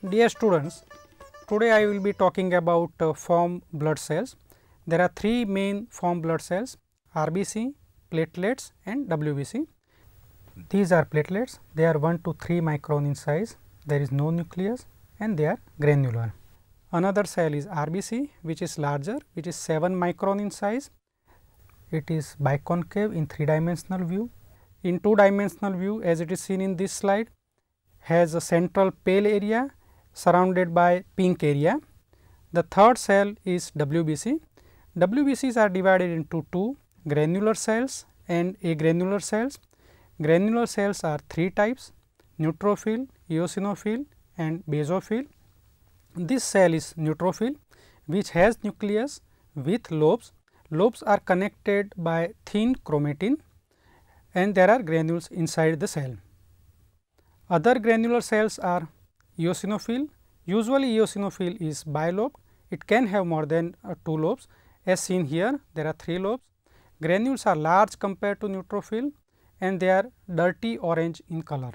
Dear students, today I will be talking about form blood cells. There are three main form blood cells: RBC, platelets and WBC. These are platelets, they are 1 to 3 micron in size, there is no nucleus and they are granular. Another cell is RBC, which is larger, which is 7 micron in size. It is biconcave in 3-dimensional view. In 2-dimensional view, as it is seen in this slide, has a central pale area surrounded by pink area. The third cell is WBC. WBCs are divided into two: granular cells and agranular cells. Granular cells are three types: neutrophil, eosinophil and basophil. This cell is neutrophil, which has nucleus with lobes. Lobes are connected by thin chromatin and there are granules inside the cell. Other granular cells are eosinophil. Usually eosinophil is bilobed. It can have more than 2 lobes. As seen here, there are 3 lobes. Granules are large compared to neutrophil and they are dirty orange in color.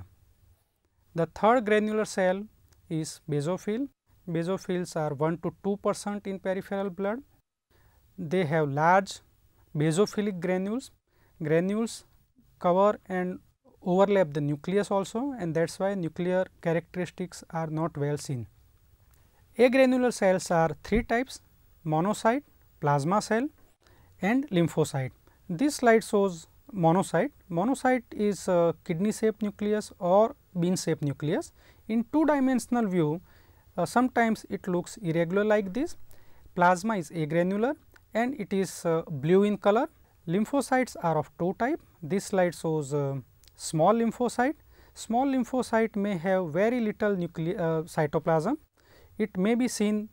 The third granular cell is basophil. Basophils are 1 to 2% in peripheral blood. They have large basophilic granules. Granules cover and overlap the nucleus also, and that is why nuclear characteristics are not well seen. Agranular cells are three types: monocyte, plasma cell and lymphocyte. This slide shows monocyte. Monocyte is a kidney shaped nucleus or bean shaped nucleus. In 2-dimensional view, sometimes it looks irregular like this. Plasma is agranular and it is blue in color. Lymphocytes are of two types. This slide shows small lymphocyte. Small lymphocyte may have very little cytoplasm. It may be seen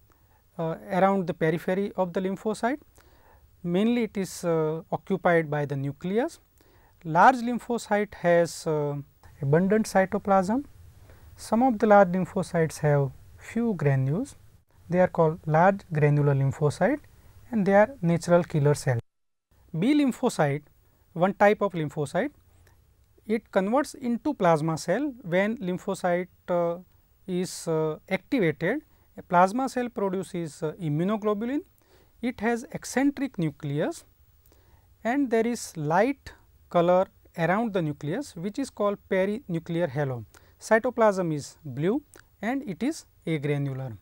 around the periphery of the lymphocyte. Mainly it is occupied by the nucleus. Large lymphocyte has abundant cytoplasm. Some of the large lymphocytes have few granules. They are called large granular lymphocyte and they are natural killer cells. B lymphocyte, one type of lymphocyte, it converts into plasma cell when lymphocyte is activated. A plasma cell produces immunoglobulin. It has eccentric nucleus and there is light color around the nucleus, which is called perinuclear halo. Cytoplasm is blue and it is agranular.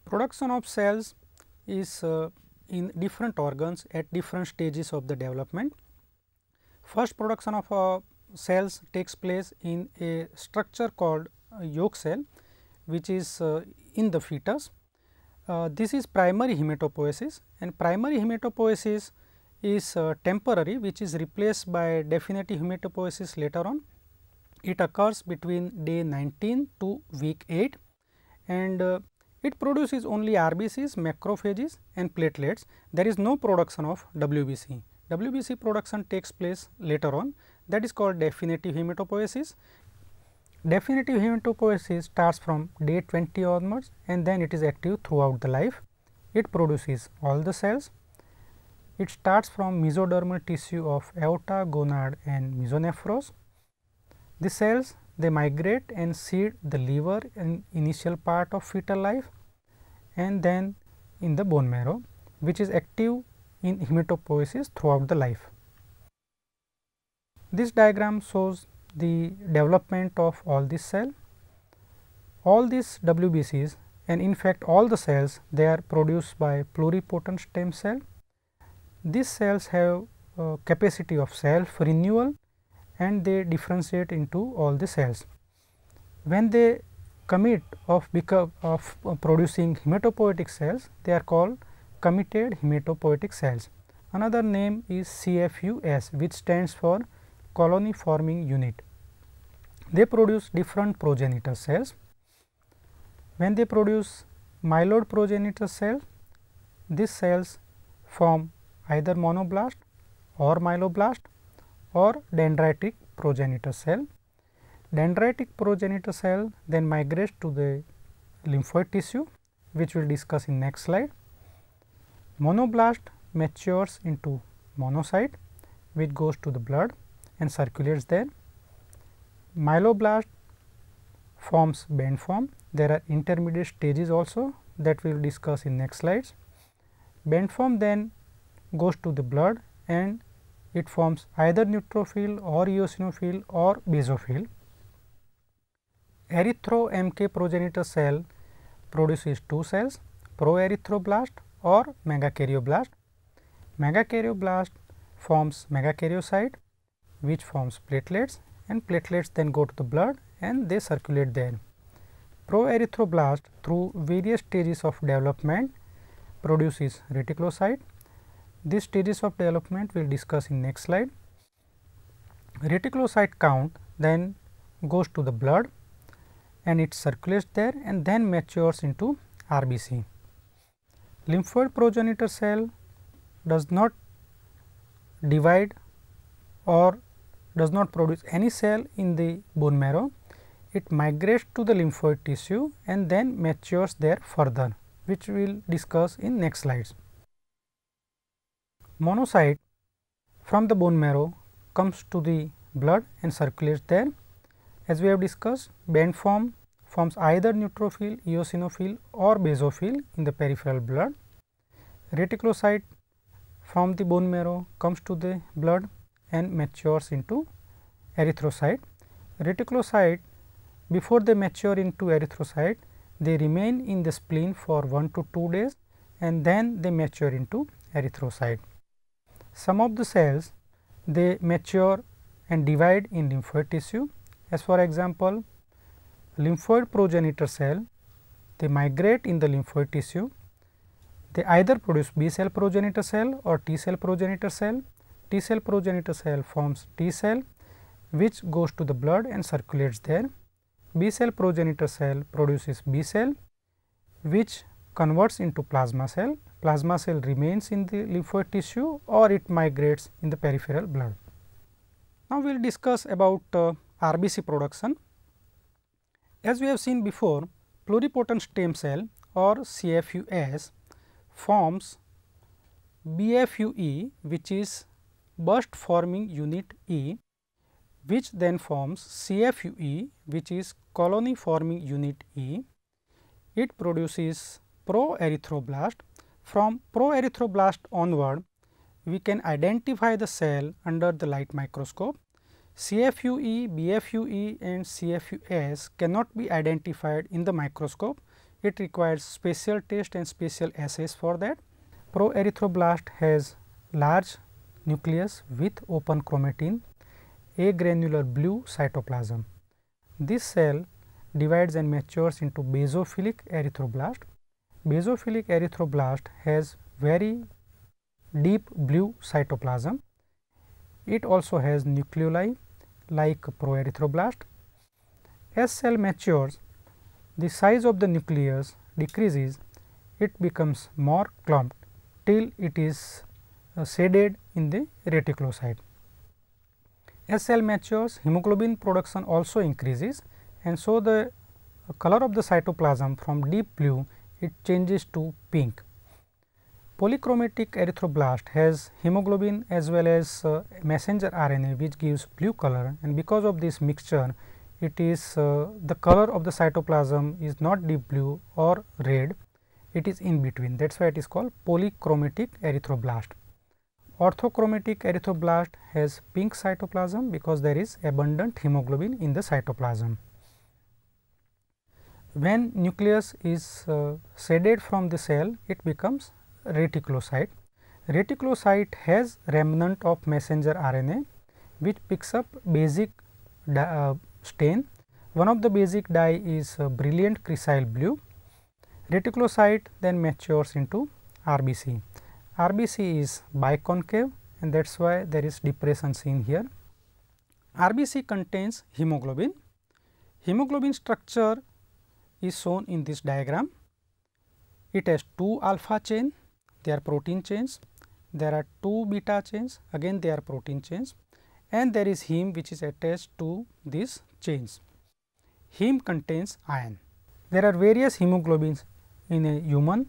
Production of cells is in different organs at different stages of the development. First production of cells takes place in a structure called yolk cell, which is in the fetus. This is primary hematopoiesis, and primary hematopoiesis is temporary, which is replaced by definitive hematopoiesis later on. It occurs between day 19 to week 8 and it produces only RBCs, macrophages and platelets. There is no production of WBC. WBC production takes place later on, that is called definitive hematopoiesis. Definitive hematopoiesis starts from day 20 onwards and then it is active throughout the life. It produces all the cells. It starts from mesodermal tissue of aorta, gonad and mesonephros. The cells, they migrate and seed the liver in initial part of fetal life and then in the bone marrow, which is active in hematopoiesis throughout the life. This diagram shows the development of all these cells. All these WBCs and in fact all the cells, they are produced by pluripotent stem cell. These cells have capacity of self renewal and they differentiate into all the cells. When they commit of producing hematopoietic cells, they are called committed hematopoietic cells. Another name is CFUS, which stands for colony forming unit. They produce different progenitor cells. When they produce myeloid progenitor cells, these cells form either monoblast or myeloblast or dendritic progenitor cell. Dendritic progenitor cell then migrates to the lymphoid tissue, which we will discuss in next slide. Monoblast matures into monocyte, which goes to the blood and circulates there. Myeloblast forms band form. There are intermediate stages also that we will discuss in next slides. Band form then goes to the blood and it forms either neutrophil or eosinophil or basophil. Erythro-MK progenitor cell produces two cells, proerythroblast or megakaryoblast. Megakaryoblast forms megakaryocyte which forms platelets, and platelets then go to the blood and they circulate there. Proerythroblast through various stages of development produces reticulocyte. These stages of development we will discuss in next slide. Reticulocyte count then goes to the blood and it circulates there and then matures into RBC. Lymphoid progenitor cell does not divide or does not produce any cell in the bone marrow. It migrates to the lymphoid tissue and then matures there further, which we will discuss in next slides. Monocyte from the bone marrow comes to the blood and circulates there. As we have discussed, band form forms either neutrophil, eosinophil or basophil in the peripheral blood. Reticulocyte from the bone marrow comes to the blood and matures into erythrocyte. Reticulocyte, before they mature into erythrocyte, they remain in the spleen for 1 to 2 days and then they mature into erythrocyte. Some of the cells they mature and divide in lymphoid tissue, as for example, lymphoid progenitor cell, they migrate in the lymphoid tissue. They either produce B cell progenitor cell or T cell progenitor cell. T cell progenitor cell forms T cell which goes to the blood and circulates there. B cell progenitor cell produces B cell which converts into plasma cell. Plasma cell remains in the lymphoid tissue or it migrates in the peripheral blood. Now, we will discuss about RBC production. As we have seen before, pluripotent stem cell or CFUS forms BFUE, which is burst forming unit E, which then forms CFUE, which is colony forming unit E. It produces proerythroblast. From proerythroblast onward, we can identify the cell under the light microscope. CFUE, BFUE and CFUS cannot be identified in the microscope. It requires special test and special assays for that. Proerythroblast has large nucleus with open chromatin, agranular blue cytoplasm. This cell divides and matures into basophilic erythroblast. Basophilic erythroblast has very deep blue cytoplasm. It also has nucleoli like proerythroblast. As cell matures, the size of the nucleus decreases, it becomes more clumped till it is shaded in the reticulocyte. As cell matures, hemoglobin production also increases and so the color of the cytoplasm from deep blue it changes to pink. Polychromatic erythroblast has hemoglobin as well as messenger RNA which gives blue color, and because of this mixture it is the color of the cytoplasm is not deep blue or red, it is in between, that is why it is called polychromatic erythroblast. Orthochromatic erythroblast has pink cytoplasm because there is abundant hemoglobin in the cytoplasm. When nucleus is shaded from the cell, it becomes reticulocyte. Reticulocyte has remnant of messenger RNA which picks up basic stain. One of the basic dye is brilliant crescile blue. Reticulocyte then matures into RBC. RBC is biconcave and that is why there is depression seen here. RBC contains hemoglobin. Hemoglobin structure is shown in this diagram. It has 2 alpha chain, they are protein chains, there are 2 beta chains, again they are protein chains, and there is heme which is attached to these chains. Heme contains iron. There are various hemoglobins in a human.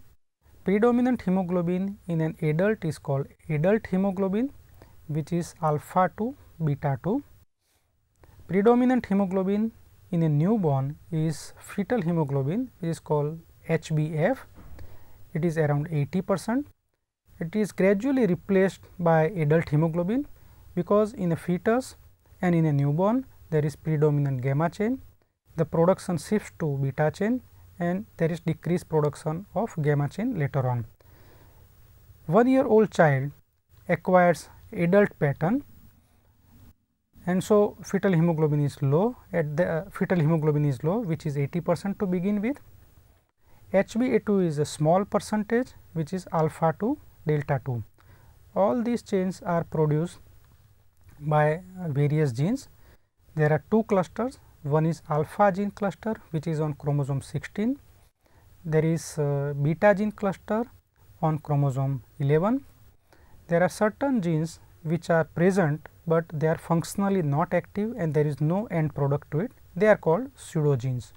Predominant hemoglobin in an adult is called adult hemoglobin which is alpha 2 beta 2. Predominant hemoglobin in a newborn is fetal hemoglobin, which is called HbF. It is around 80%. It is gradually replaced by adult hemoglobin, because in a fetus and in a newborn there is predominant gamma chain. The production shifts to beta chain and there is decreased production of gamma chain later on. 1-year-old child acquires adult pattern, and so fetal hemoglobin is low. At the fetal hemoglobin is low, which is 80% to begin with. HbA2 is a small percentage, which is alpha to delta 2. All these chains are produced by various genes. There are two clusters. One is alpha gene cluster, which is on chromosome 16. There is beta gene cluster on chromosome 11. There are certain genes which are present, but they are functionally not active and there is no end product to it. They are called pseudogenes.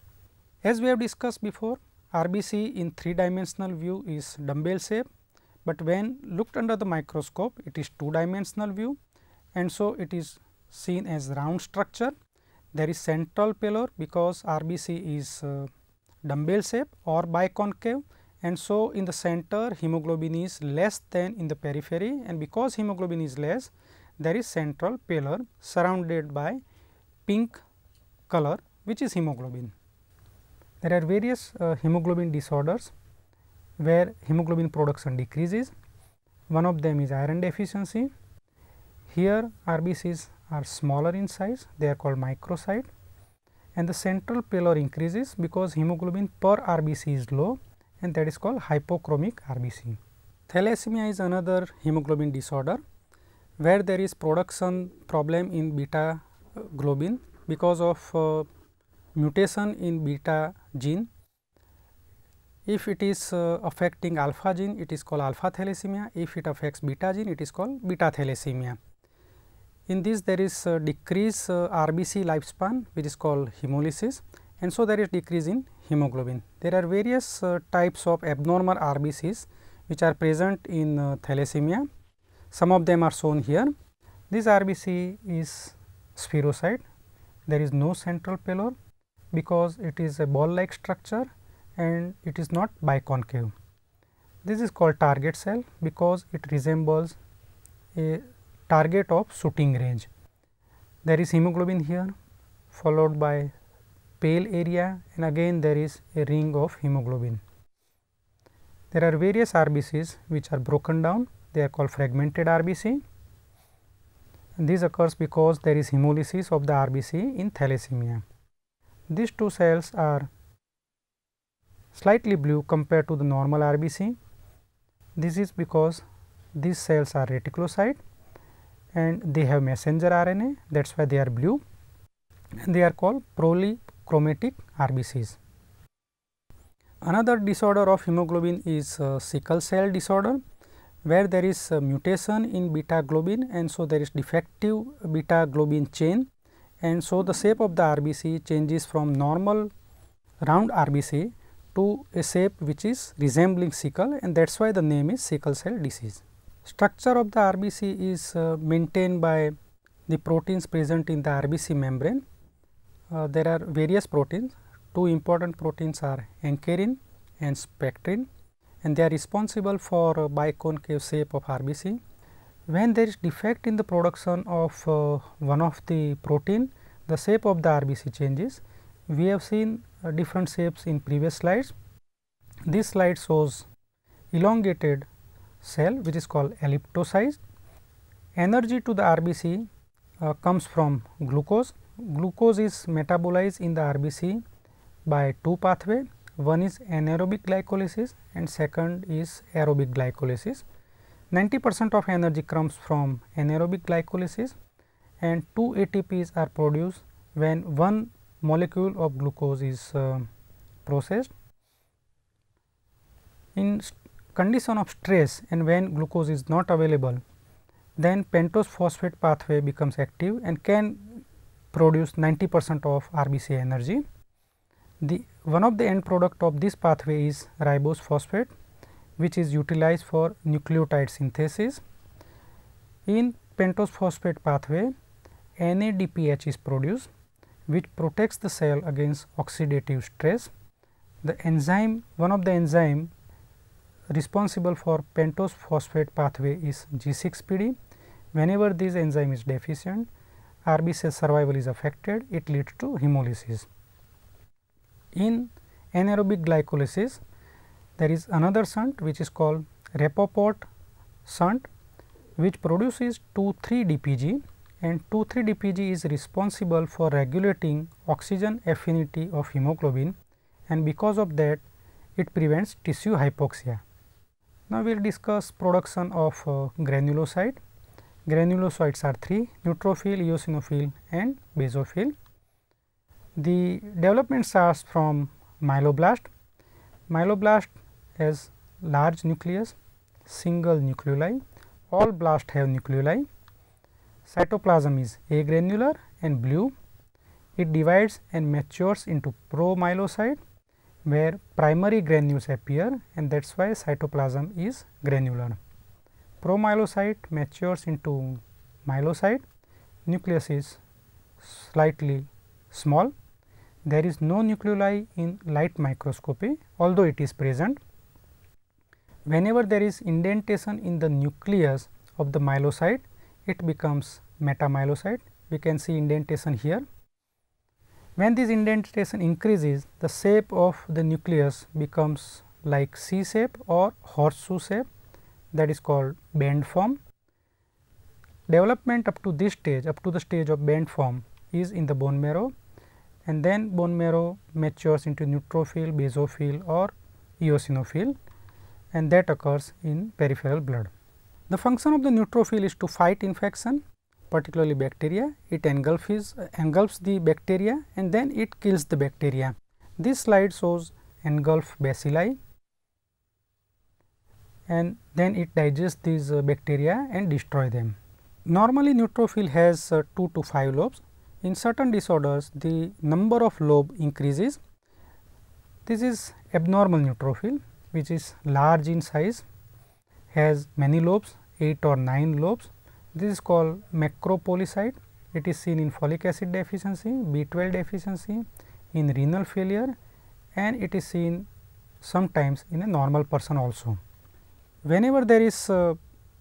As we have discussed before, RBC in 3-dimensional view is dumbbell shape, but when looked under the microscope it is 2-dimensional view, and so it is seen as round structure. There is central pallor because RBC is dumbbell shape or biconcave, and so in the center hemoglobin is less than in the periphery, and because hemoglobin is less there is central pallor surrounded by pink color, which is hemoglobin. There are various hemoglobin disorders where hemoglobin production decreases. One of them is iron deficiency. Here RBCs are smaller in size, they are called microcyte, and the central pallor increases because hemoglobin per RBC is low, and that is called hypochromic RBC. Thalassemia is another hemoglobin disorder where there is production problem in beta globin because of mutation in beta gene. If it is affecting alpha gene, it is called alpha thalassemia. If it affects beta gene, it is called beta thalassemia. In this there is decrease RBC lifespan, which is called hemolysis, and so there is decrease in hemoglobin. There are various types of abnormal RBCs which are present in thalassemia. Some of them are shown here. This RBC is spherocyte. There is no central pallor because it is a ball like structure and it is not biconcave. This is called target cell because it resembles a target of shooting range. There is hemoglobin here followed by pale area, and again there is a ring of hemoglobin. There are various RBCs which are broken down, they are called fragmented RBC, and this occurs because there is hemolysis of the RBC in thalassemia. These two cells are slightly blue compared to the normal RBC. This is because these cells are reticulocyte and they have messenger RNA, that is why they are blue, and they are called polychromatic RBCs. Another disorder of hemoglobin is sickle cell disorder, where there is mutation in beta globin, and so there is defective beta globin chain, and so the shape of the RBC changes from normal round RBC to a shape which is resembling sickle, and that is why the name is sickle cell disease. Structure of the RBC is maintained by the proteins present in the RBC membrane. There are various proteins. Two important proteins are ankyrin and spectrin, and they are responsible for biconcave shape of RBC. When there is defect in the production of one of the protein, the shape of the RBC changes. We have seen different shapes in previous slides. This slide shows elongated cell which is called elliptocyte. Energy to the RBC comes from glucose. Glucose is metabolized in the RBC by two pathways. One is anaerobic glycolysis and second is aerobic glycolysis. 90% of energy comes from anaerobic glycolysis, and 2 ATPs are produced when one molecule of glucose is processed. In condition of stress and when glucose is not available, then pentose phosphate pathway becomes active and can produce 90% of RBC energy. One of the end product of this pathway is ribose phosphate, which is utilized for nucleotide synthesis. In pentose phosphate pathway, NADPH is produced, which protects the cell against oxidative stress. The enzyme, one of the enzyme responsible for pentose phosphate pathway is G6PD. Whenever this enzyme is deficient, RB cell survival is affected, it leads to hemolysis. In anaerobic glycolysis, there is another shunt which is called Rapoport shunt, which produces 2,3-DPG, and 2,3-DPG is responsible for regulating oxygen affinity of hemoglobin, and because of that it prevents tissue hypoxia. Now, we will discuss production of granulocyte. Granulocytes are three: neutrophil, eosinophil and basophil. The development starts from myeloblast. Myeloblast has large nucleus, single nucleoli, all blasts have nucleoli. Cytoplasm is agranular and blue. It divides and matures into promyelocyte, where primary granules appear, and that is why cytoplasm is granular. Promyelocyte matures into myelocyte, nucleus is slightly small. There is no nucleoli in light microscopy, although it is present. Whenever there is indentation in the nucleus of the myelocyte, it becomes metamyelocyte. We can see indentation here. When this indentation increases, the shape of the nucleus becomes like C shape or horseshoe shape, that is called band form. Development up to this stage, up to the stage of band form, is in the bone marrow, and then bone marrow matures into neutrophil, basophil or eosinophil, and that occurs in peripheral blood. The function of the neutrophil is to fight infection, particularly bacteria. It engulfs the bacteria and then it kills the bacteria. This slide shows engulf bacilli, and then it digests these bacteria and destroy them. Normally, neutrophil has 2 to 5 lobes. In certain disorders, the number of lobe increases. This is abnormal neutrophil, which is large in size, has many lobes, 8 or 9 lobes. This is called macropolycyte. It is seen in folic acid deficiency, B12 deficiency, in renal failure, and it is seen sometimes in a normal person also. Whenever there is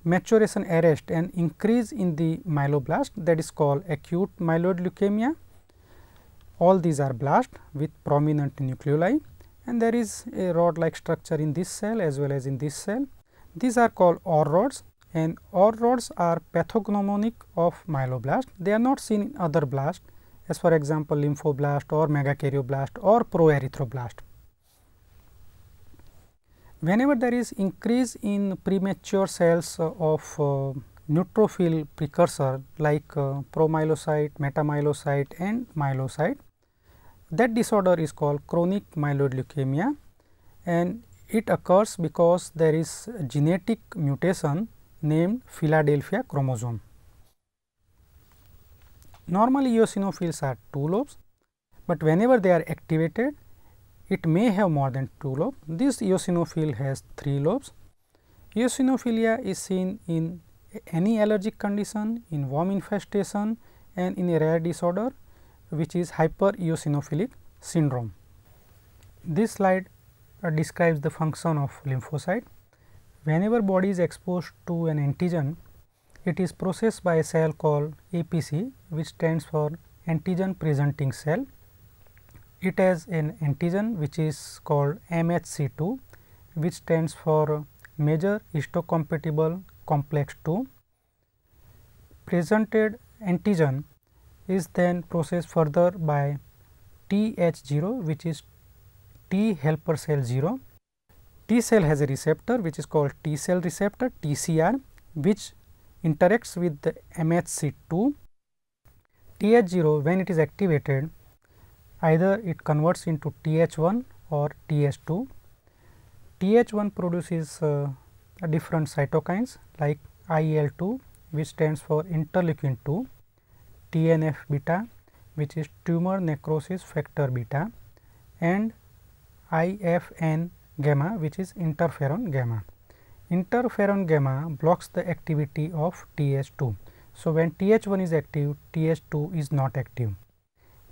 maturation arrest and increase in the myeloblast, that is called acute myeloid leukemia. All these are blasts with prominent nucleoli, and there is a rod like structure in this cell as well as in this cell. These are called OR rods, and OR rods are pathognomonic of myeloblast. They are not seen in other blasts, as for example, lymphoblast or megakaryoblast or proerythroblast. Whenever there is increase in premature cells of neutrophil precursor like promyelocyte, metamyelocyte and myelocyte, that disorder is called chronic myeloid leukemia, and it occurs because there is genetic mutation named Philadelphia chromosome. Normally, eosinophils are 2 lobes, but whenever they are activated, it may have more than 2 lobes. This eosinophil has 3 lobes. Eosinophilia is seen in any allergic condition, in worm infestation and in a rare disorder which is hypereosinophilic syndrome. This slide describes the function of lymphocyte. Whenever body is exposed to an antigen, it is processed by a cell called APC, which stands for antigen presenting cell. It has an antigen which is called MHC2, which stands for major histocompatible complex 2. Presented antigen is then processed further by TH0, which is T helper cell 0. T cell has a receptor which is called T cell receptor TCR, which interacts with the MHC2. TH0, when it is activated, either it converts into TH1 or TH2. TH1 produces different cytokines like IL-2, which stands for interleukin 2, TNF beta, which is tumor necrosis factor beta, and IFN gamma, which is interferon gamma. Interferon gamma blocks the activity of TH2. So, when TH1 is active, TH2 is not active.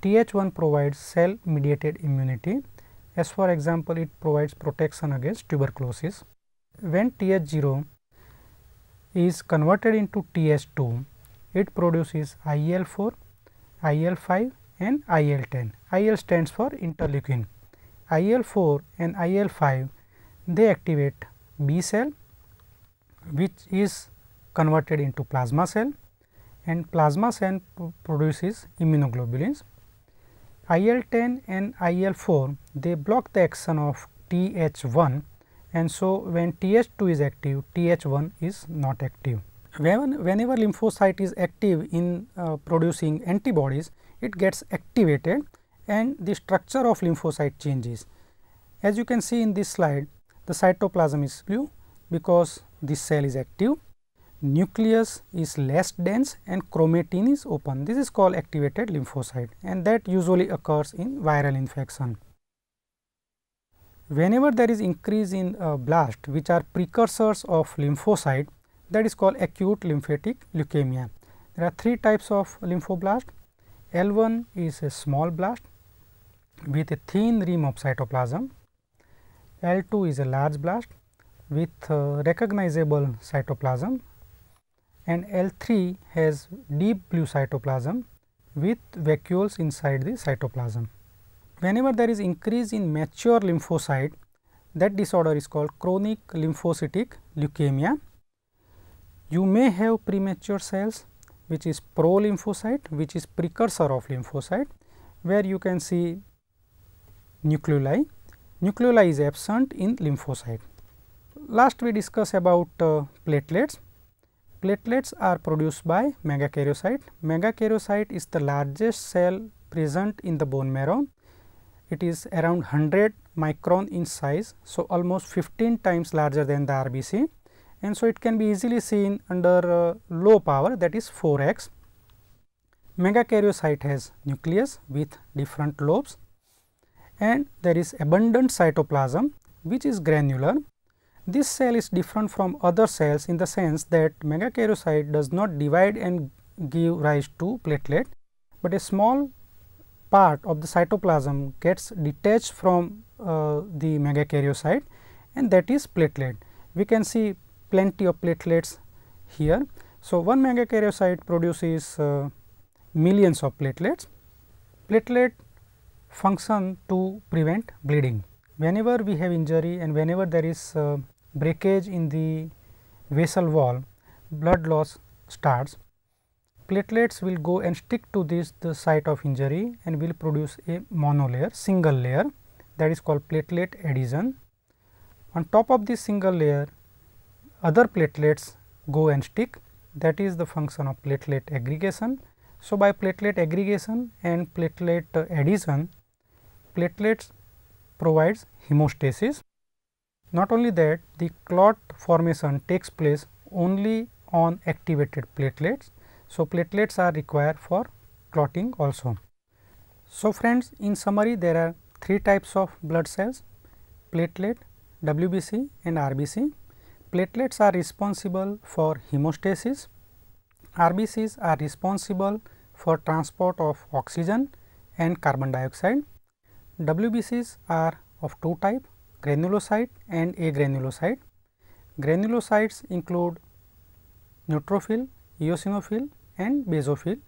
Th1 provides cell mediated immunity, as for example, it provides protection against tuberculosis. When Th0 is converted into Th2, it produces IL-4, IL-5 and IL-10. IL stands for interleukin. IL-4 and IL-5, they activate B cell, which is converted into plasma cell, and plasma cell produces immunoglobulins. IL-10 and IL-4, they block the action of Th1, and so when Th2 is active, Th1 is not active. Whenever lymphocyte is active in producing antibodies, it gets activated and the structure of lymphocyte changes. As you can see in this slide, the cytoplasm is blue because this cell is active, nucleus is less dense and chromatin is open. This is called activated lymphocyte, and that usually occurs in viral infection. Whenever there is increase in blast, which are precursors of lymphocyte, that is called acute lymphatic leukemia. There are three types of lymphoblast. L1 is a small blast with a thin rim of cytoplasm. L2 is a large blast with recognizable cytoplasm, and L3 has deep blue cytoplasm with vacuoles inside the cytoplasm. Whenever there is increase in mature lymphocyte, that disorder is called chronic lymphocytic leukemia. You may have premature cells, which is pro-lymphocyte, which is precursor of lymphocyte, where you can see nucleoli. Nucleoli is absent in lymphocyte. Last we discuss about platelets. Platelets are produced by megakaryocyte. Megakaryocyte is the largest cell present in the bone marrow. It is around 100 micron in size, so almost 15 times larger than the RBC, and so it can be easily seen under low power, that is 4x. Megakaryocyte has nucleus with different lobes, and there is abundant cytoplasm which is granular. This cell is different from other cells in the sense that megakaryocyte does not divide and give rise to platelet, but a small part of the cytoplasm gets detached from the megakaryocyte, and that is platelet. We can see plenty of platelets here. So, one megakaryocyte produces millions of platelets. Platelet function to prevent bleeding. Whenever we have injury and whenever there is breakage in the vessel wall, blood loss starts. Platelets will go and stick to the site of injury and will produce a monolayer, single layer, that is called platelet adhesion. On top of this single layer, other platelets go and stick, that is the function of platelet aggregation. So, by platelet aggregation and platelet adhesion, platelets provides hemostasis. Not only that, the clot formation takes place only on activated platelets. So, platelets are required for clotting also. So, friends, in summary, there are three types of blood cells: platelet, WBC and RBC. Platelets are responsible for hemostasis. RBCs are responsible for transport of oxygen and carbon dioxide. WBCs are of two types, granulocyte and agranulocyte. Granulocytes include neutrophil, eosinophil and basophil.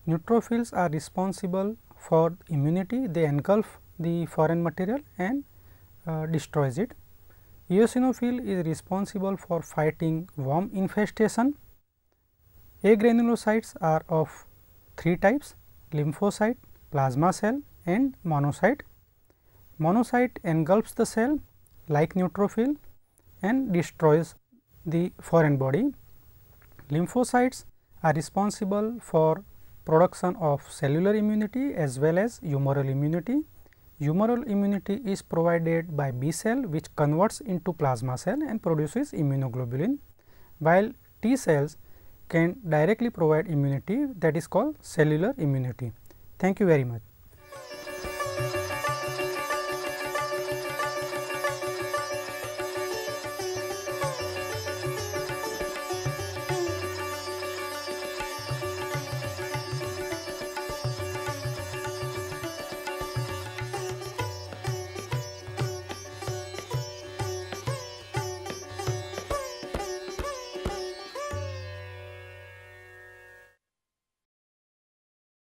Neutrophils are responsible for immunity, they engulf the foreign material and destroys it. Eosinophil is responsible for fighting worm infestation. Agranulocytes are of three types: lymphocyte, plasma cell and monocyte. Monocyte engulfs the cell like neutrophil and destroys the foreign body. Lymphocytes are responsible for production of cellular immunity as well as humoral immunity. Humoral immunity is provided by B cell, which converts into plasma cell and produces immunoglobulin, while T cells can directly provide immunity, that is called cellular immunity. Thank you very much.